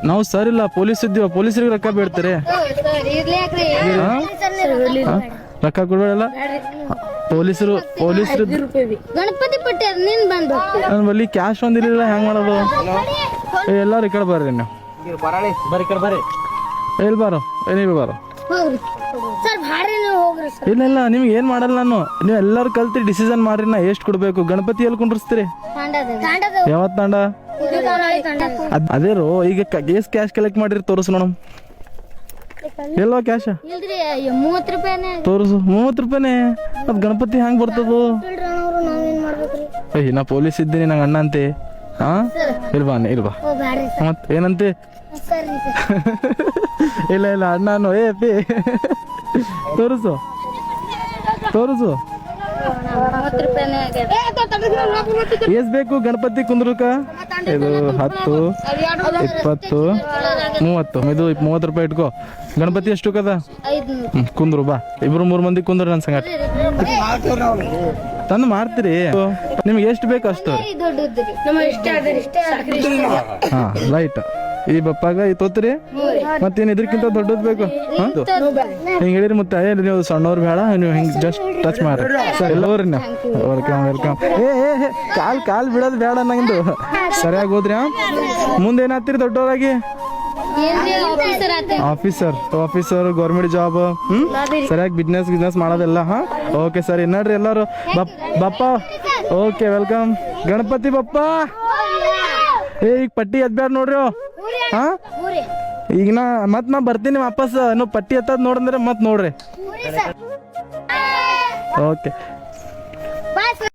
ನಾವು ಸರ್ ಇಲ್ಲ ಪೊಲೀಸ್ ಇದ್ದೀವ, ಪೊಲೀಸರಿಗೆ ರೊಕ್ಕ ಬೇಡ್ತಾರೆ. ರೊಕ್ಕ ಕೊಡ್ಬೇಡಲ್ಲ ಪೊಲೀಸರು. ಗಣಪತಿ ಪಟ್ಟಿ ನೀನ್ ಬಂದು ನನ್ನ ಬಲ್ಲಿ ಕ್ಯಾಶ್ ಒಂದಿರಲಿಲ್ಲ, ಹೆಂಗ್ ಮಾಡೋದು? ಎಲ್ಲಾರು ಈ ಕಡೆ ಬರ್ರಿ ನೀವು, ಬರ್ರಿ ಕಡೆ ಬರ್ರಿ. ಎಲ್ಲಿ ಬಾರೋ, ನೀವು ಬಾರೋ. ಸರ್ ಭಾರಿ ನೀವು ಹೋಗ್ರಿ ಸರ್. ಇಲ್ಲ ಇಲ್ಲ, ನಿಮ್ಗೆ ಏನ್ ಮಾಡಲ್ಲ ನಾನು. ನೀವು ಎಲ್ಲರೂ ಕಲ್ತಿ ಡಿಸಿಷನ್ ಮಾಡ್ರಿ, ನಾ ಎಷ್ಟು ಕೊಡ್ಬೇಕು. ಗಣಪತಿ ಎಲ್ಲಿ ಕುಂಡ್ರಿಸ್ತೀರಿ? ಯಾವತ್ ತಾಂಡ? ಅದೇ ರೋ, ಈಗ ಎಷ್ಟು ಕ್ಯಾಶ್ ಕಲೆಕ್ಟ್ ಮಾಡಿರಿ ತೋರಿಸು ನೋಡಮ್. ಎಲ್ಲೋ ಕ್ಯಾಶ ಇಲ್ರಿ 30 ರೂಪಾಯಿನೇ ತೋರಿಸು. 30 ರೂಪಾಯಿನೇ? ಅದು ಗಣಪತಿ ಹೆಂಗ್ ಬರ್ತದ? ನಾವೇನ್ ಮಾಡ್ಬೇಕ್ರಿ? ಏಯ್, ನಾ ಪೊಲೀಸ್ ಇದ್ದೀನಿ, ನಂಗೆ ಅಣ್ಣ ಅಂತೆ. ಹಾ, ಇಲ್ಬಾ ಇಲ್ಬಾ. ಮತ್ ಏನಂತೆ? ಇಲ್ಲ ಇಲ್ಲ ಅಣ್ಣನು. ಏ ಪಿ ತೋರಿಸು ತೋರಿಸು. 30 ರೂಪಾಯಿನೇ ಎಸ್ ಬೇಕು ಗಣಪತಿ ಕುಂದ್ರಕ? ಇದು 10, 20, 30. ಇದು 30 ರೂಪಾಯಿ ಇಟ್ಕೋ. ಗಣಪತಿ ಎಷ್ಟು ಕದ? 500. ಕುಂದ್ರು ಬಾ, ಇಬ್ರು 3 ಮಂದಿ ಕುಂದ್ರ ನನ್ನ ಸಂಗಟ ತಂದು ಮಾಡ್ತೀರಿ. ನಿಮ್ಗೆ ಎಷ್ಟು ಬೇಕು ಅಷ್ಟು. ಹಾ ರೈಟ್. ಈ ಬಪ್ಪಾಗ ಈ ತೋತ್ರಿ, ಮತ್ತೇನು ಇದ್ರಕ್ಕಿಂತ ದೊಡ್ಡದ್ ಬೇಕು? ಹಿಂಗೆ ಹೇಳಿರಿ. ಮತ್ತೆ ನೀವು ಸಣ್ಣವ್ರು ಬೇಡ, ನೀವು ಹಿಂಗೆ ಜಸ್ಟ್ ಟಚ್ ಮಾಡ್ರಿ ಎಲ್ಲವ್ರಿ ನೀವು. Welcome welcome. ಏ ಕಾಲ್ ಬಿಡೋದು ಬೇಡ ನಂದು. ಸರಿಯಾಗಿ ಹೋದ್ರಿ. ಮುಂದೆ ಏನಾಗ್ತೀರಿ ದೊಡ್ಡವರಾಗಿ? Officer government job. ಸರಿಯಾಗಿ ಬಿಸ್ನೆಸ್ ಮಾಡೋದೆಲ್ಲ. ಹಾ ಓಕೆ ಸರಿ ನೋಡ್ರಿ ಎಲ್ಲರೂ. Bappa okay welcome. ಗಣಪತಿ ಬಪ್ಪ. ಏ ಈಗ ಪಟ್ಟಿ ಎದ್ಬ್ಯಾಡ ನೋಡ್ರಿ. ಹಾ ಈಗ ನಾ ಬರ್ತೀನಿ ವಾಪಸ್. ನೀವು ಪಟ್ಟಿ ಎತ್ತದ್ ನೋಡಂದ್ರೆ ಮತ್ ನೋಡ್ರಿ. ಓಕೆ